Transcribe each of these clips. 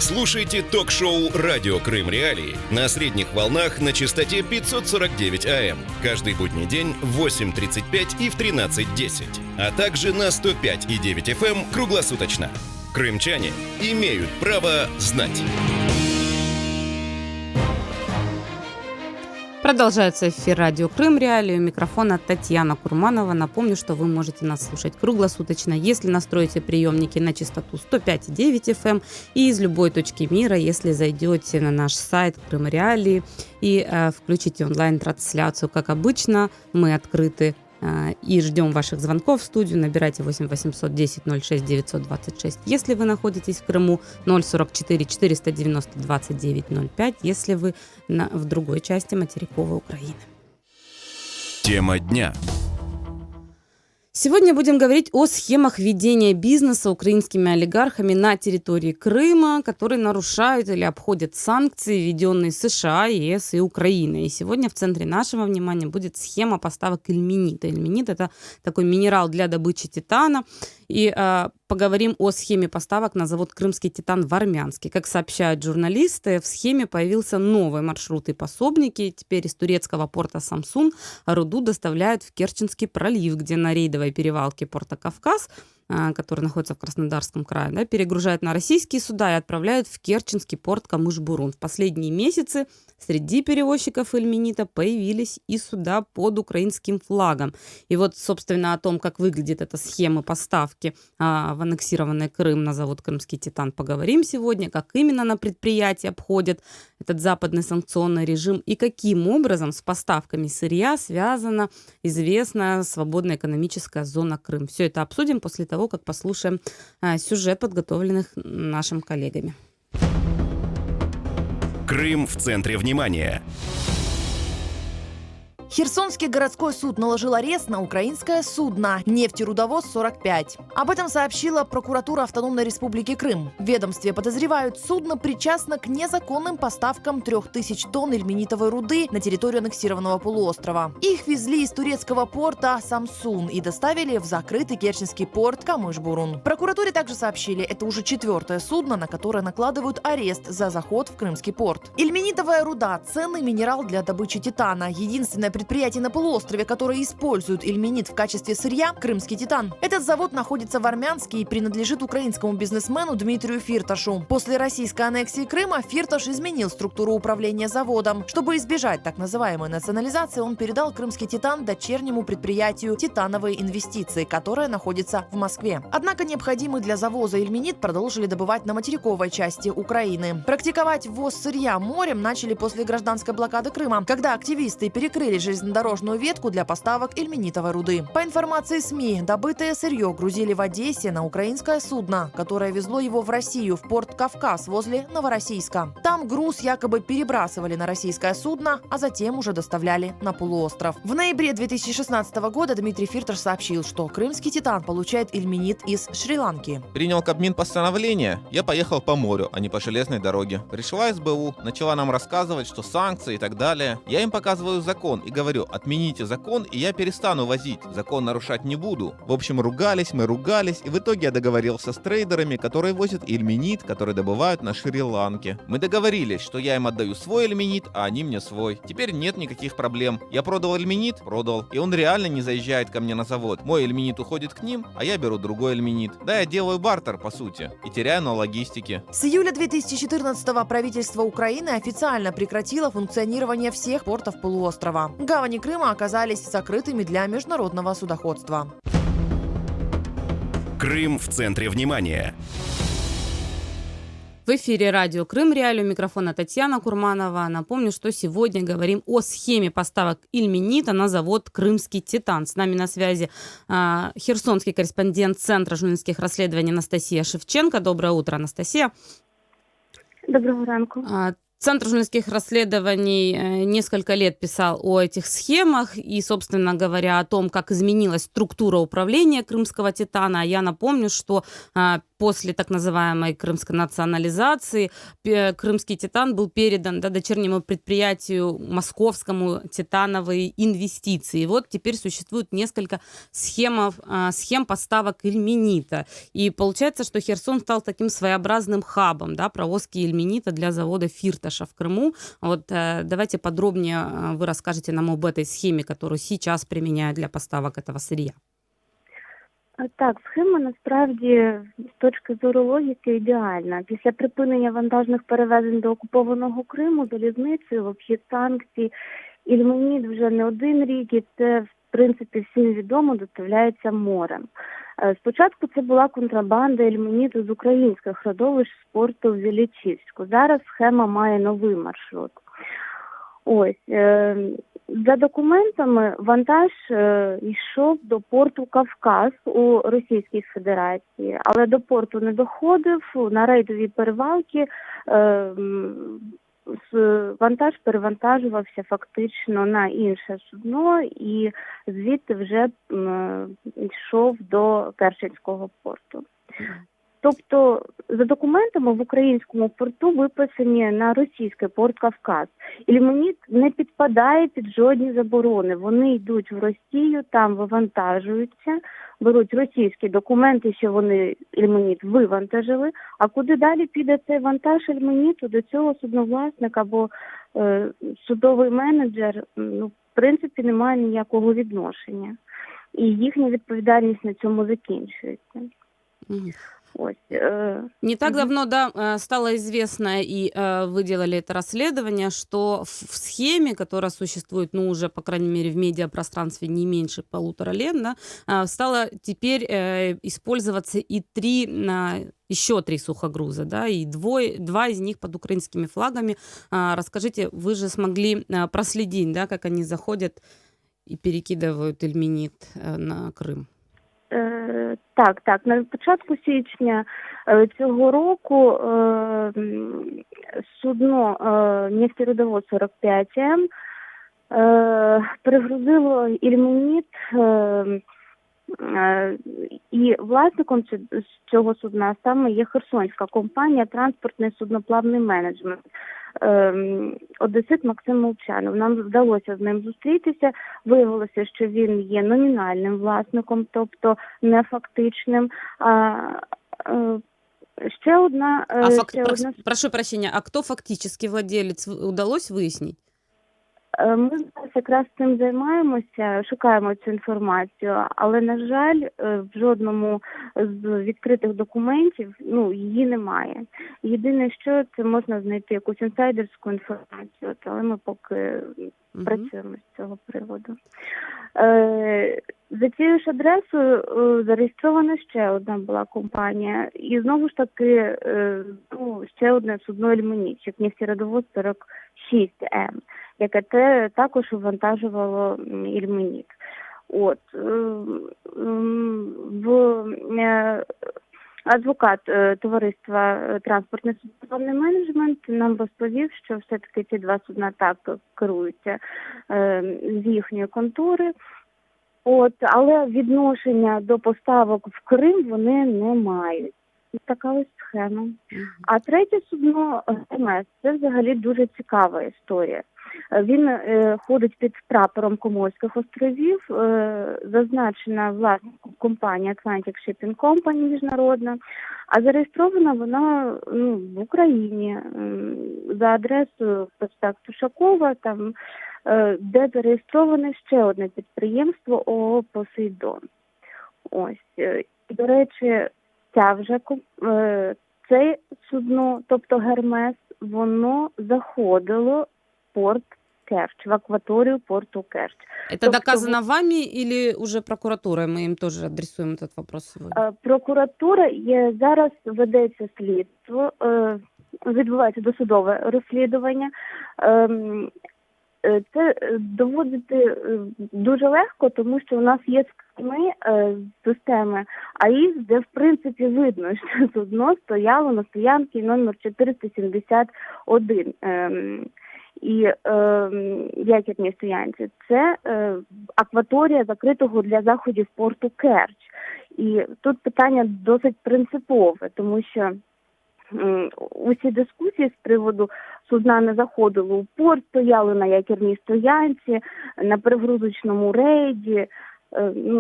Слушайте ток-шоу «Радио Крым Реалии» на средних волнах на частоте 549 АМ. Каждый будний день в 8:35 и в 13:10. А также на 105,9 FM круглосуточно. Крымчане имеют право знать. Продолжается эфир «Радио Крым Реалии». У микрофона Татьяна Курманова. Напомню, что вы можете нас слушать круглосуточно, если настроите приемники на частоту 105,9 FM и из любой точки мира, если зайдете на наш сайт Крым Реалии и включите онлайн-трансляцию. Как обычно, мы открыты и ждем ваших звонков в студию. Набирайте 8 800 10 06 926, если вы находитесь в Крыму, 044 490 29 05, если вы в другой части материковой Украины. Тема дня. Сегодня будем говорить о схемах ведения бизнеса украинскими олигархами на территории Крыма, которые нарушают или обходят санкции, введенные США, ЕС и Украиной. И сегодня в центре нашего внимания будет схема поставок ильменита. Ильменит – это такой минерал для добычи титана. И поговорим о схеме поставок на завод «Крымский титан» в Армянске. Как сообщают журналисты, в схеме появился новый маршрут и пособники. Теперь из турецкого порта Самсун руду доставляют в Керченский пролив, где на рейдовой перевалке порта Кавказ, который находится в Краснодарском крае, перегружают на российские суда и отправляют в Керченский порт Камыш-Бурун. В последние месяцы среди перевозчиков ильменита появились и суда под украинским флагом. И вот, собственно, о том, как выглядит эта схема поставки в аннексированный Крым на завод «Крымский титан», поговорим сегодня, как именно на предприятии обходят этот западный санкционный режим и каким образом с поставками сырья связана известная свободная экономическая зона Крым. Все это обсудим после того, как послушаем сюжет, подготовленных нашими коллегами. Крым в центре внимания. Херсонский городской суд наложил арест на украинское судно «Нефтерудовоз-45». Об этом сообщила прокуратура Автономной Республики Крым. В ведомстве подозревают, судно причастно к незаконным поставкам 3000 тонн ильменитовой руды на территорию аннексированного полуострова. Их везли из турецкого порта Самсун и доставили в закрытый керченский порт Камыш-Бурун. Прокуратуре также сообщили, это уже 4-е судно, на которое накладывают арест за заход в Крымский порт. Ильменитовая руда – ценный минерал для добычи титана. Единственное предприятие на полуострове, которое использует ильменит в качестве сырья – Крымский титан. Этот завод находится в Армянске и принадлежит украинскому бизнесмену Дмитрию Фирташу. После российской аннексии Крыма Фирташ изменил структуру управления заводом. Чтобы избежать так называемой национализации, он передал Крымский титан дочернему предприятию «Титановые инвестиции», которое находится в Москве. Однако необходимый для завоза ильменит продолжили добывать на материковой части Украины. Практиковать ввоз сырья морем начали после гражданской блокады Крыма, когда активисты перекрыли железнодорожную ветку для поставок ильменитовой руды. По информации СМИ, добытое сырье грузили в Одессе на украинское судно, которое везло его в Россию, в порт Кавказ возле Новороссийска. Там груз якобы перебрасывали на российское судно, а затем уже доставляли на полуостров. В ноябре 2016 года Дмитрий Фирташ сообщил, что Крымский титан получает ильменит из Шри-Ланки. Принял Кабмин постановление, я поехал по морю, а не по железной дороге. Пришла СБУ, начала нам рассказывать, что санкции и так далее. Я им показываю закон и говорю, отмените закон, и я перестану возить. Закон нарушать не буду. В общем, мы ругались, и в итоге я договорился с трейдерами, которые возят ильменит, который добывают на Шри-Ланке. Мы договорились, что я им отдаю свой ильменит, а они мне свой. Теперь нет никаких проблем. Я продал ильменит? Продал. И он реально не заезжает ко мне на завод. Мой ильменит уходит к ним, а я беру другой ильменит. Да, я делаю бартер, по сути, и теряю на логистике. С июля 2014-го правительство Украины официально прекратило функционирование всех портов полуострова. Гавани Крыма оказались закрытыми для международного судоходства. Крым в центре внимания. В эфире «Радио Крым Реалии», у микрофона Татьяна Курманова. Напомню, что сегодня говорим о схеме поставок ильменита на завод «Крымский титан». С нами на связи херсонский корреспондент Центра журналистских расследований Анастасия Шевченко. Доброе утро, Анастасия. Доброго ранку. Центр журналистских расследований несколько лет писал о этих схемах и, собственно говоря, о том, как изменилась структура управления Крымского титана. Я напомню, что после так называемой крымской национализации крымский «Титан» был передан, да, дочернему предприятию московскому «Титановые инвестиции». И вот теперь существует несколько схем поставок ильменита. И получается, что Херсон стал таким своеобразным хабом, да, провозки ильменита для завода «Фирташа» в Крыму. Вот давайте подробнее вы расскажете нам об этой схеме, которую сейчас применяют для поставок этого сырья. Так, схема насправді з точки зору логіки ідеальна. Після припинення вантажних перевезень до окупованого Криму залізницею, в обхід санкцій, ільменіт вже не один рік, і це, в принципі, всім відомо, доставляється морем. Спочатку це була контрабанда ільменіту з українських родовищ з порту в Іллічівську. Зараз схема має новий маршрут. Ось, за документами вантаж йшов до порту Кавказ у Російській Федерації, але до порту не доходив, на рейдові перевалки вантаж перевантажувався фактично на інше судно і звідти вже йшов до Керченського порту. Тобто, за документами в українському порту виписані на російський порт Кавказ. Ільменіт не підпадає під жодні заборони. Вони йдуть в Росію, там вивантажуються, беруть російські документи, що вони ільменіт вивантажили, а куди далі піде цей вантаж ільменіту, до цього судновласник або судовий менеджер, в принципі, немає ніякого відношення. І їхня відповідальність на цьому закінчується. Не так давно, да, стало известно, и вы делали это расследование, что в схеме, которая существует, ну, уже, по крайней мере, в медиапространстве не меньше 1,5 лет, да, стало теперь использоваться и еще три сухогруза, да, и два из них под украинскими флагами. Расскажите, вы же смогли проследить, да, как они заходят и перекидывают ильменит на Крым? Так. На початку січня цього року судно «Нефтерудовод 45М» перегрузило ільменіт, і власником цього судна саме є херсонська компанія «Транспортний судноплавний менеджмент». Одесит Максим Молчанов. Нам вдалося з ним зустрітися. Виявилося, що він є номінальним власником, тобто не фактичним. Ще одна... Прошу прощения, а кто фактически владелец, удалось выяснить? Ми зараз якраз цим займаємося, шукаємо цю інформацію, але, на жаль, в жодному з відкритих документів, її немає. Єдине, що це можна знайти якусь інсайдерську інформацію, але ми поки працюємо з цього приводу. За цією ж адресою зареєстрована ще одна була компанія. І знову ж таки ще одне судно «Ільменіт», «Нефтерудовод 46М», яке також вантажувало ільменіт. Адвокат товариства «Транспортний судноплавний менеджмент» нам розповів, що все-таки ці два судна так керуються з їхньої контори. Але відношення до поставок в Крим вони не мають. Така ось схема. А третє судно «ГМС» – це взагалі дуже цікава історія. Він ходить під прапором Коморських островів, зазначена власником компанія Atlantic Shipping Company міжнародна, а зареєстрована вона в Україні за адресою проспект Ушакова, там, де зареєстроване ще одне підприємство ООО «Посейдон». До речі, це судно, тобто «Гермес», воно заходило в порт Керчь, в акваторию порту Керчь. Это доказано вами или уже прокуратурой? Мы им тоже адресуем этот вопрос сегодня. Прокуратура зараз ведеться слідство, відбувається досудове розслідування. Це доводити дуже легко, тому що у нас є скрини з системи АІС, де в принципі видно, що судно стояло на стоянці номер 471. І якірній стоянці. Це акваторія закритого для заходів порту Керчь. І тут питання досить принципове, тому що усі дискусії з приводу судна не заходили у порт, стояли на якірній стоянці, на перегрузочному рейді.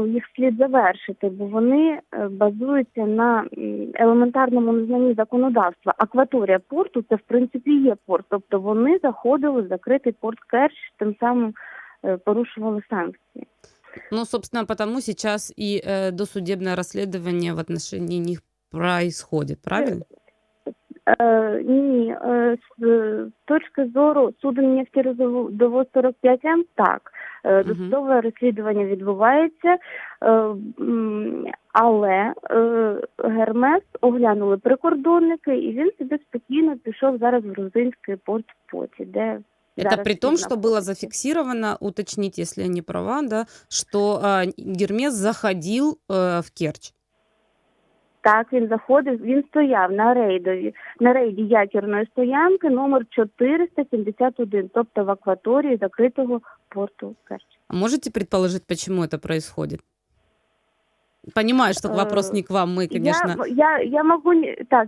Їх слід завершити, бо вони базуються на елементарному незнанні законодавства. Акваторія порту – це, в принципі, є порт. Тобто вони заходили в закритий порт Керчь, тим самим порушували санкції. Собственно, потому сейчас и досудебное расследование в отношении них происходит, правильно? Ні, з точки зору суден нефтєродовоз 45М, так, досудове розслідування відбувається, але Гермес оглянули прикордонники, і він собі спокійно пішов зараз в грузинський порт Поті, де Это при том, что было зафиксировано, уточните, если я не права, да, что Гермес заходил в Керчь. Так, він заходив, він стояв на рейді якірної стоянки номер 471, тобто в акваторії закритого порту Керчь. А можете предположить, почему это происходит? Понимаю, что вопрос не к вам, мы, конечно...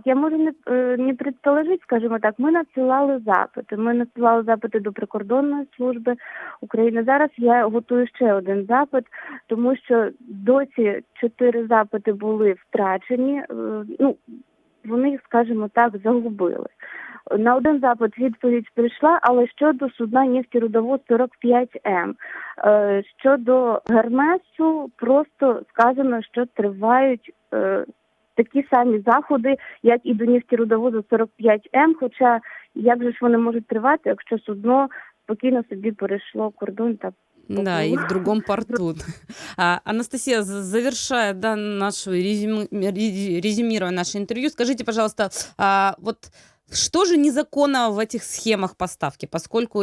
Я можу не предположить, скажімо так, ми надсилали запити. Ми надсилали запити до прикордонної служби України. Зараз я готую ще один запит, тому що досі 4 запити були втрачені, вони їх, скажімо так, загубили. На один запит відповідь прийшла, але щодо судна нефтєрудовоз 45М. Щодо Гермесу просто сказано, що тривають такі самі заходи, як і до нефтєрудовозу 45М, хоча як же ж вони можуть тривати, якщо судно спокійно собі перейшло кордон та Да, и в другом порту. Анастасия, завершая нашу резюмируя наше интервью, скажите, пожалуйста, вот что же незаконно в этих схемах поставки, поскольку,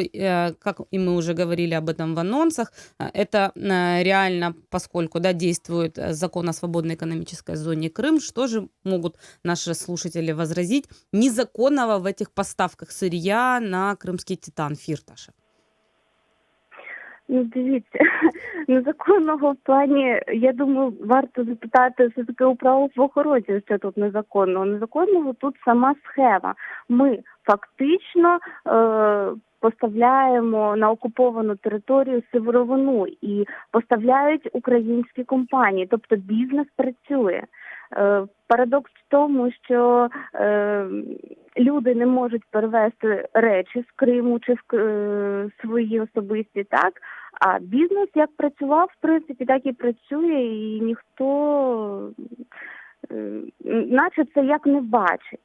как и мы уже говорили об этом в анонсах, это реально, поскольку действует закон о свободной экономической зоне Крым, что же могут наши слушатели возразить незаконного в этих поставках сырья на крымский титан Фірташа? Дивіться, незаконного в плані, я думаю, варто запитати все-таки у правоохоронців, що тут незаконного. Незаконного тут сама схема. Ми фактично поставляємо на окуповану територію сировину і поставляють українські компанії, тобто бізнес працює. Парадокс в тому, що люди не можуть перевезти речі з Криму чи свої особисті, так? А бізнес як працював, в принципі, так і працює, і ніхто, наче це як не бачить.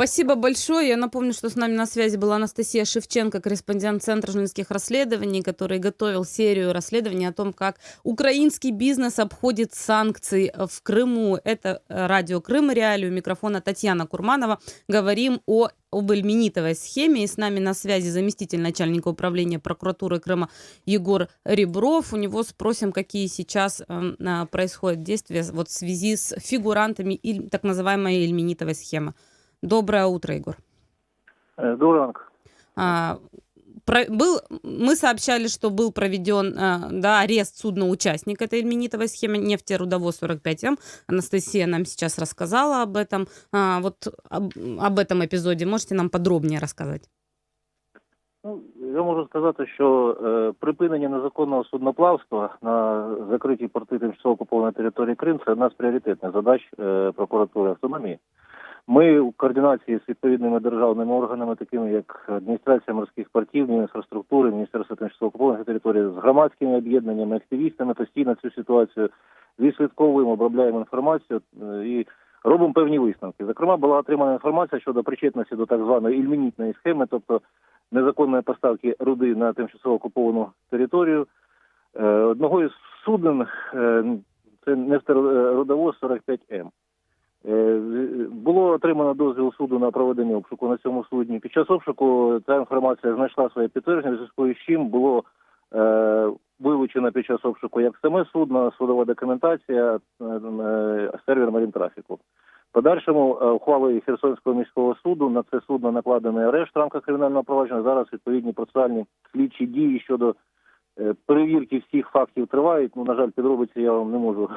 Спасибо большое. Я напомню, что с нами на связи была Анастасия Шевченко, корреспондент Центра журналистских расследований, который готовил серию расследований о том, как украинский бизнес обходит санкции в Крыму. Это радио Крым Реалии. У микрофона Татьяна Курманова. Говорим об эльминитовой схеме. И с нами на связи заместитель начальника управления прокуратуры Крыма Егор Ребров. У него спросим, какие сейчас происходят действия в связи с фигурантами так называемой эльминитовой схемы. Доброе утро, Егор. Доброе утро. Мы сообщали, что был проведен арест судна-участника этой эльминитовой схемы нефтерудовоз 45М. Анастасия нам сейчас рассказала об этом. Об этом епізоді можете нам подробніше розказати? Я можу сказати, що припинення незаконного судноплавства на закритій порти тимчасово окупованої території Крим – це одна з пріоритетних задач прокуратури автономії. Ми у координації з відповідними державними органами, такими як Адміністрація морських портів, Міністерструктури, Міністерство тимчасово окупованих територій, з громадськими об'єднаннями, активістами постійно цю ситуацію відслідковуємо, обробляємо інформацію і робимо певні висновки. Зокрема, була отримана інформація щодо причетності до так званої ільмінітної схеми, тобто незаконної поставки руди на тимчасово окуповану територію. Одного із суден, це нефтерудовоз 45М. Було отримано дозвіл суду на проведення обшуку на цьому судні. Під час обшуку ця інформація знайшла своє підтвердження, в зв'язку з чим було вилучено під час обшуку як саме судно, судова документація, сервер Марінтрафіку. Подальшому ухвалою Херсонського міського суду на це судно накладений арешт в рамках кримінального провадження. Зараз відповідні процесуальні слідчі дії щодо перевірки всіх фактів тривають. Ну, на жаль, підробиці я вам не можу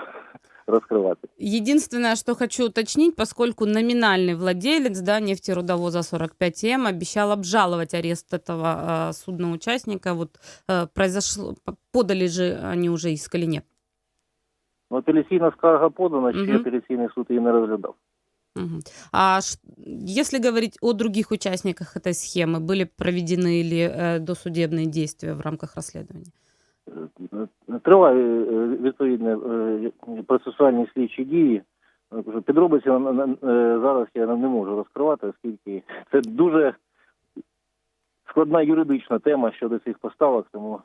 розкривати. Единственное, что хочу уточнить, поскольку номинальный владелец, да, нефтерудовоза 45М обещал обжаловать арест этого судна-участника, вот произошло, подали же они уже иск или нет? Ну, апеляційна скарга подана, ще Мгм. апеляційний суд її не розглядав. Мгм. Если говорить о других участниках этой схемы, были проведены или досудебные действия в рамках расследования? Триває відповідні процесуальні слідчі дії. Підробиці зараз я не можу розкривати, оскільки це дуже складна юридична тема щодо цих поставок, тому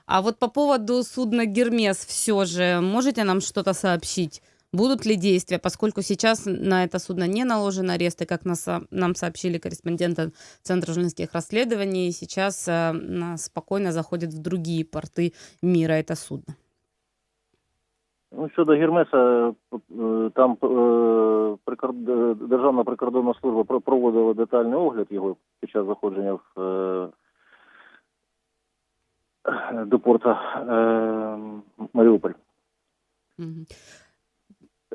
А вот по поводу судна «Гермес» все же можете нам что-то сообщить? Будут ли действия, поскольку сейчас на это судно не наложен арест, и как нам сообщили корреспонденты Центра журналистских расследований, сейчас спокойно заходит в другие порты мира это судно. ну, щодо Гермеса, там Державна прикордонна служба проводила детальний огляд його під час заходження до порта Маріуполь. Мгм.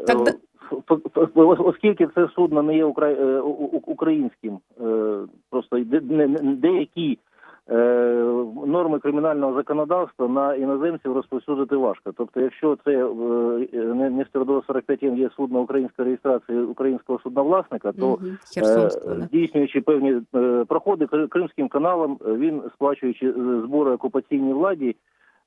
Тогда- Оскільки це судно не є українським, просто деякі норми кримінального законодавства на іноземців розповсюдити важко. Тобто, якщо це нефтерудовоз 45М є судно української реєстрації українського судновласника, то Мгм. Херсонского, да. здійснюючи певні проходи Кримським каналом, він, сплачуючи збори окупаційній владі,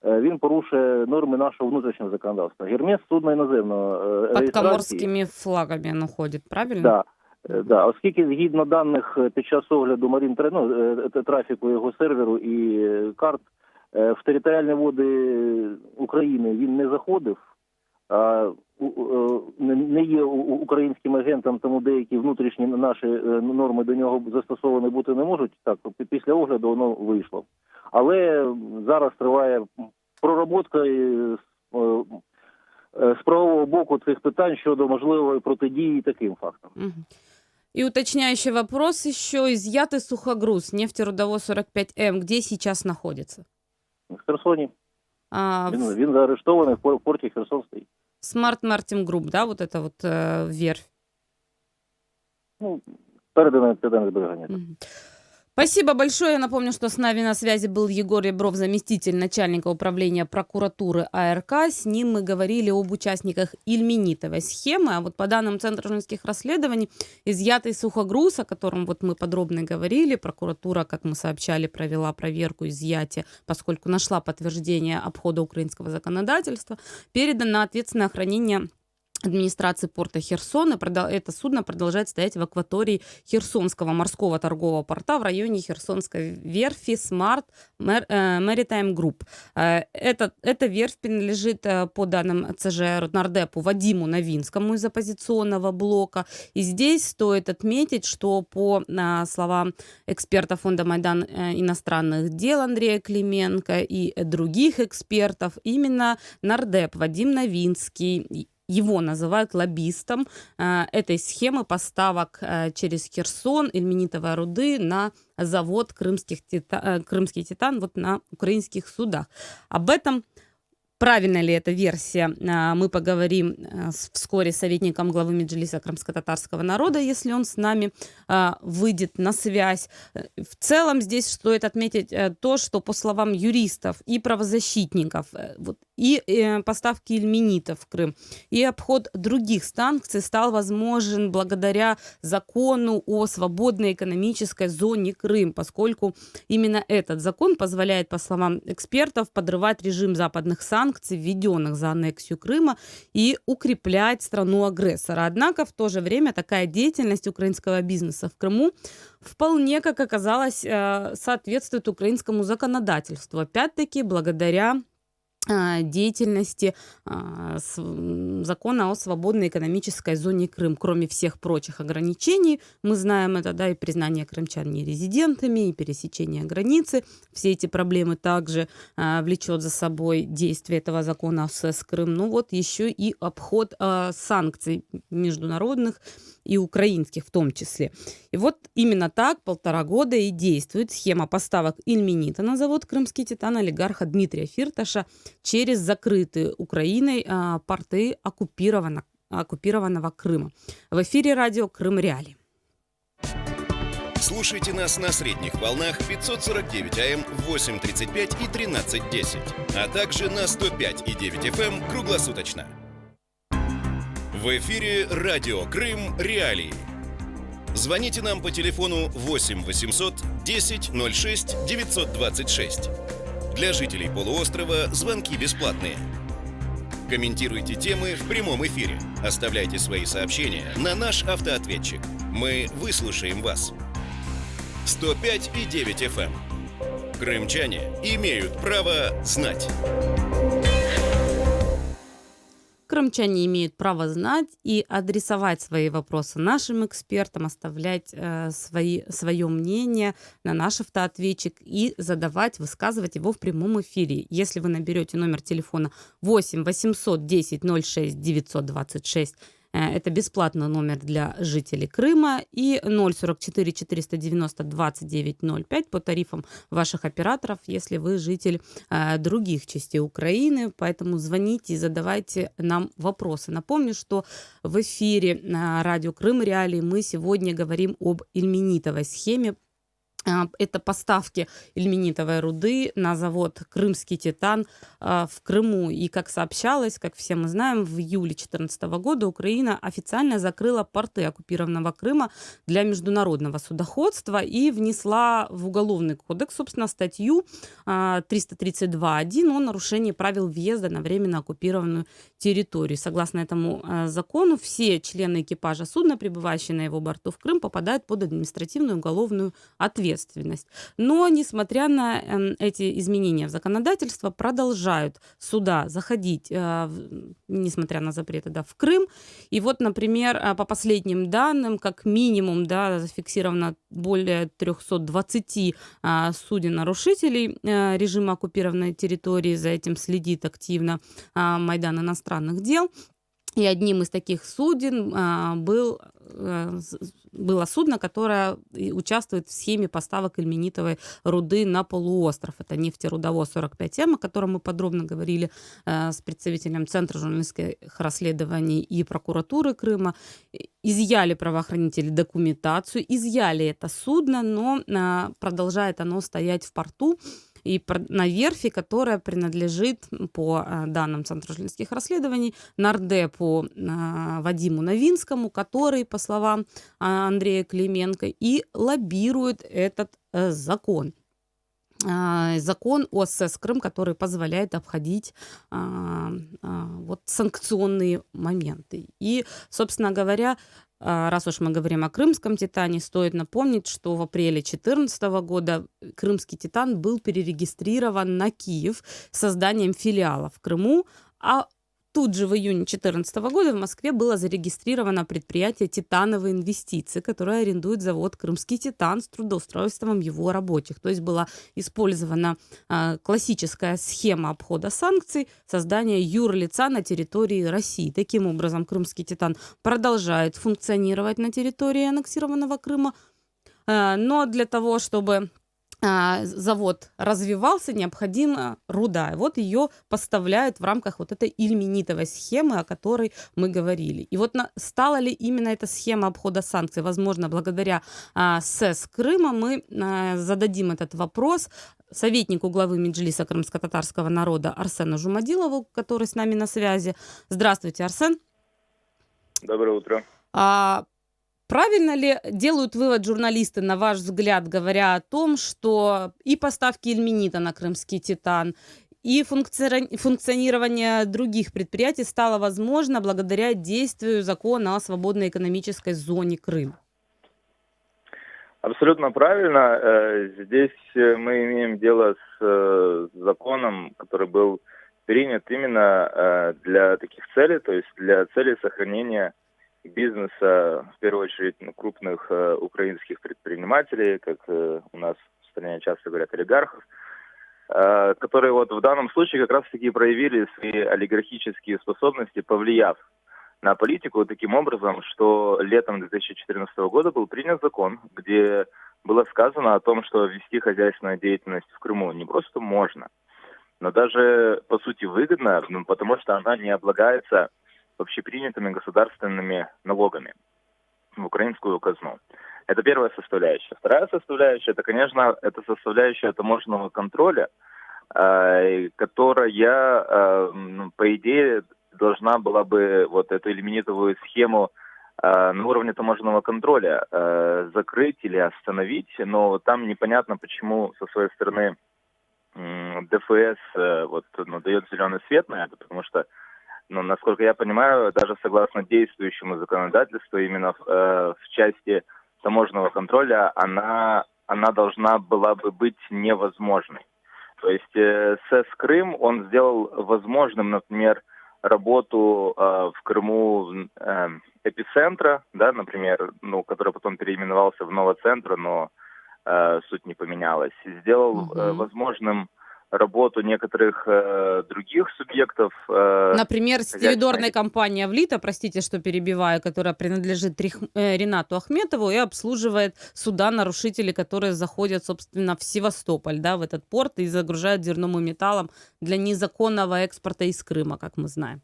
він порушує норми нашого внутрішнього законодавства. Гермес – судно іноземного Под реєстрації. коморскими флагами оно ходит, правильно? Да. Да, оскільки згідно даних під час огляду трафіку його серверу і карт, в територіальні води України він не заходив, не є українським агентом, тому деякі внутрішні наші норми до нього застосовані бути не можуть. Так, після огляду воно вийшло. Але зараз триває пророботка з правового боку цих питань щодо можливої протидії таким фактам. Мгм. И уточняющий вопрос еще. Изъятый сухогруз нефтерудовоз 45М, где сейчас находится? В Херсоні. В Він заарештований в порті Херсон стоїть. Smart Martin Group, да, вот это вот верфь? Ну, передане зберігання. Мгм. Спасибо большое. Я напомню, что с нами на связи был Егор Ребров, заместитель начальника управления прокуратуры АРК. С ним мы говорили об участниках Ильменитовой схемы. А вот по данным Центра журналистских расследований, изъятый сухогруз, о котором вот мы подробно говорили, прокуратура, как мы сообщали, провела проверку изъятия, поскольку нашла подтверждение обхода украинского законодательства, передан на ответственное хранение администрации порта Херсона. Это судно продолжает стоять в акватории Херсонского морского торгового порта в районе Херсонской верфи Smart Maritime Group. Эта верфь принадлежит, по данным ЦЖ нардепу, Вадиму Новинскому из оппозиционного блока. И здесь стоит отметить, что по словам эксперта фонда «Майдан» иностранных дел Андрея Клименко и других экспертов, именно нардеп Вадим Новинский, его называют лоббистом этой схемы поставок через Херсон ильменитовой руды на завод «Крымский титан» вот на украинских судах. Об этом, правильна ли эта версия, мы поговорим вскоре с советником главы Меджлиса крымско-татарского народа, если он с нами выйдет на связь. В целом здесь стоит отметить то, что по словам юристов и правозащитников, и поставки ильменитов в Крым, и обход других санкций стал возможен благодаря закону о свободной экономической зоне Крым, поскольку именно этот закон позволяет, по словам экспертов, подрывать режим западных санкций, введенных за аннексию Крыма, и укреплять страну-агрессора. Однако в то же время такая деятельность украинского бизнеса в Крыму вполне, как оказалось, соответствует украинскому законодательству. Опять-таки, благодаря деятельности закона о свободной экономической зоне Крым. Кроме всех прочих ограничений, мы знаем это, да, и признание крымчан нерезидентами, и пересечение границы. Все эти проблемы также влечет за собой действие этого закона о СЭС Крым. Ну вот еще и обход санкций международных и украинских в том числе. И вот именно так 1,5 года и действует схема поставок ильменита на завод «Крымский титан» олигарха Дмитрия Фирташа через закрытые Украиной порты оккупированного Крыма. В эфире радио «Крым Реалии». Слушайте нас на средних волнах 549 АМ в 8:35 и 13:10, а также на 105,9 FM круглосуточно. В эфире радио «Крым Реалии». Звоните нам по телефону 8 800 10 06 926. Для жителей полуострова звонки бесплатные. Комментируйте темы в прямом эфире. Оставляйте свои сообщения на наш автоответчик. Мы выслушаем вас. 105,9 FM. Крымчане имеют право знать. Крымчане имеют право знать и адресовать свои вопросы нашим экспертам, оставлять свое мнение на наш автоответчик и задавать, высказывать его в прямом эфире. Если вы наберете номер телефона 8 800 10 06 926, это бесплатный номер для жителей Крыма, и 044 490 2905 по тарифам ваших операторов, если вы житель других частей Украины. Поэтому звоните и задавайте нам вопросы. Напомню, что в эфире радио «Крым Реалии» мы сегодня говорим об ильменитовой схеме. Это поставки ильменитовой руды на завод «Крымский титан» в Крыму. И, как сообщалось, как все мы знаем, в июле 2014 года Украина официально закрыла порты оккупированного Крыма для международного судоходства и внесла в Уголовный кодекс, собственно, статью 332.1 о нарушении правил въезда на временно оккупированную территорию. Согласно этому закону, все члены экипажа судна, пребывающие на его борту в Крым, попадают под административную уголовную ответственность. Но, несмотря на эти изменения в законодательство, продолжают суда заходить, несмотря на запреты, да, в Крым. И вот, например, по последним данным, как минимум, да, зафиксировано более 320 суден-нарушителей режима оккупированной территории. За этим следит активно Майдан иностранных дел. И одним из таких суден было судно, которое участвует в схеме поставок ильменитовой руды на полуостров. Это нефтерудовоз 45М, о котором мы подробно говорили с представителем Центра журналистских расследований и прокуратуры Крыма. Изъяли правоохранители документацию, изъяли это судно, но продолжает оно стоять в порту и на верфи, которая принадлежит, по данным Центра журналистских расследований, нардепу Вадиму Новинскому, который, по словам Андрея Клименко, и лоббирует этот закон. Закон о СЭС Крым, который позволяет обходить вот санкционные моменты. И, собственно говоря, раз уж мы говорим о Крымском титане, стоит напомнить, что в апреле 2014 года Крымский титан был перерегистрирован на Киев с созданием филиала в Крыму, а тут же в июне 2014 года в Москве было зарегистрировано предприятие «Титановые инвестиции», которое арендует завод «Крымский титан» с трудоустройством его рабочих. То есть была использована классическая схема обхода санкций, создания юрлица на территории России. Таким образом, «Крымский титан» продолжает функционировать на территории аннексированного Крыма, но для того, чтобы завод развивался, необходима руда. И вот ее поставляют в рамках вот этой ильменитовой схемы, о которой мы говорили. И вот стала ли именно эта схема обхода санкций? Возможно, благодаря СЭС Крыма. Мы зададим этот вопрос советнику главы Меджлиса крымско-татарского народа Арсену Жумадилову, который с нами на связи. Здравствуйте, Арсен. Доброе утро. Правильно ли делают вывод журналисты, на ваш взгляд, говоря о том, что и поставки ильменита на Крымский титан, и функционирование других предприятий стало возможно благодаря действию закона о свободной экономической зоне Крым? Абсолютно правильно. Здесь мы имеем дело с законом, который был принят именно для таких целей, то есть для целей сохранения бизнеса, в первую очередь, крупных украинских предпринимателей, как у нас в стране часто говорят, олигархов, которые вот в данном случае как раз-таки проявили свои олигархические способности, повлияв на политику таким образом, что летом 2014 года был принят закон, где было сказано о том, что вести хозяйственную деятельность в Крыму не просто можно, но даже, по сути, выгодно, потому что она не облагается общепринятыми государственными налогами в украинскую казну. Это первая составляющая. Вторая составляющая, это, конечно, это составляющая таможенного контроля, которая, по идее, должна была бы вот эту лимитовую схему на уровне таможенного контроля закрыть или остановить, но там непонятно, почему со своей стороны ДФС дает зеленый свет на это, потому что, насколько я понимаю, даже согласно действующему законодательству, именно в части таможенного контроля она должна была бы быть невозможной. То есть СЭС Крым, он сделал возможным, например, работу в Крыму эпицентра, да, например, который потом переименовался в Новоцентр, но суть не поменялась. Сделал возможным работу некоторых других субъектов. Например, стервидорная компания «Авлита», простите, что перебиваю, которая принадлежит Ринату Ахметову и обслуживает суда нарушителей, которые заходят, собственно, в Севастополь, да, в этот порт и загружают зерном и металлом для незаконного экспорта из Крыма, как мы знаем.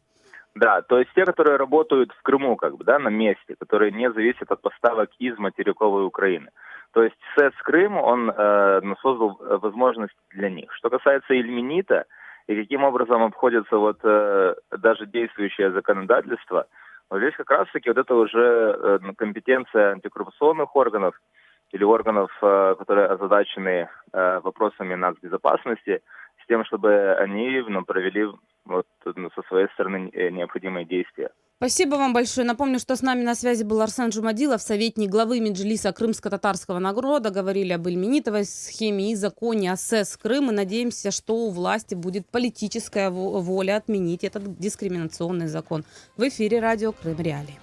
Да, то есть те, которые работают в Крыму, на месте, которые не зависят от поставок из материковой Украины. То есть СЭС Крым, он создал возможность для них. Что касается Ильменита и каким образом обходится даже действующее законодательство, здесь как раз-таки это уже компетенция антикоррупционных органов или органов, которые озадачены вопросами нацбезопасности, с тем, чтобы они провели со своей стороны необходимые действия. Спасибо вам большое. Напомню, что с нами на связи был Арсен Джумадилов, советник главы Меджлиса крымско-татарского народа. Говорили об ильменитовой схеме и законе о СЭС Крым. И надеемся, что у власти будет политическая воля отменить этот дискриминационный закон. В эфире радио Крым Реалии.